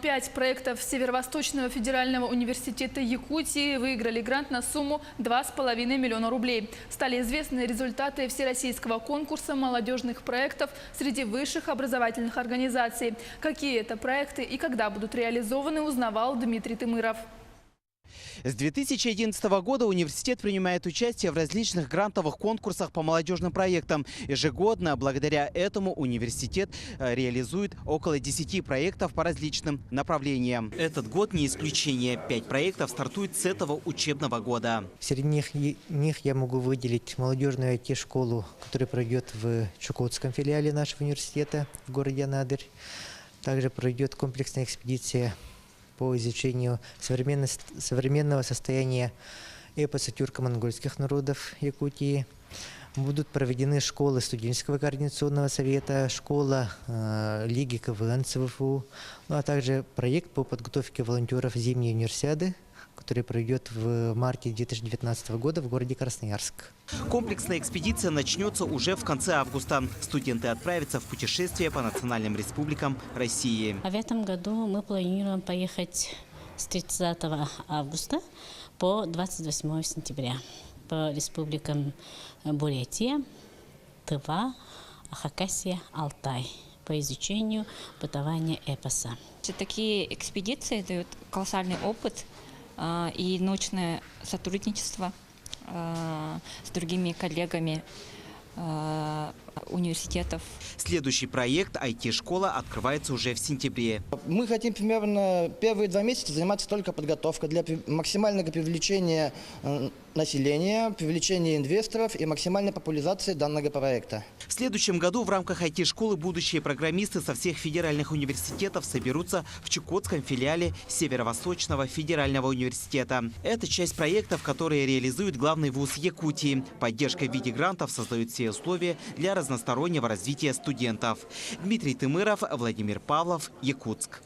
5 проектов Северо-Восточного федерального университета Якутии выиграли грант на сумму 2,5 миллиона рублей. Стали известны результаты всероссийского конкурса молодежных проектов среди высших образовательных организаций. Какие это проекты и когда будут реализованы, узнавал Дмитрий Тымыров. С 2011 года университет принимает участие в различных грантовых конкурсах по молодежным проектам. Ежегодно, благодаря этому, университет реализует около 10 проектов по различным направлениям. Этот год не исключение. 5 проектов стартуют с этого учебного года. Среди них я могу выделить молодежную IT-школу, которая пройдет в Чукотском филиале нашего университета в городе Анадырь. Также пройдет комплексная экспедиция по изучению современного состояния эпоса тюрко-монгольских народов Якутии. Будут проведены школы студенческого координационного совета, школа Лиги КВН ЦВФУ, а также проект по подготовке волонтеров зимней универсиады, который пройдет в марте 2019 года в городе Красноярск. Комплексная экспедиция начнется уже в конце августа. Студенты отправятся в путешествие по национальным республикам России. В этом году мы планируем поехать с 30 августа по 28 сентября по республикам Бурятия, Тыва, Хакасия, Алтай по изучению бытования эпоса. Такие экспедиции дают колоссальный опыт и научное сотрудничество с другими коллегами университетов. Следующий проект IT-школа открывается уже в сентябре. Мы хотим примерно первые 2 месяца заниматься только подготовкой для максимального привлечения населения, привлечения инвесторов и максимальной популяризации данного проекта. В следующем году в рамках IT-школы будущие программисты со всех федеральных университетов соберутся в Чукотском филиале Северо-Восточного федерального университета. Это часть проектов, которые реализует главный вуз Якутии. Поддержка в виде грантов создает все условия для разностороннего развития студентов. Дмитрий Тымыров, Владимир Павлов, Якутск.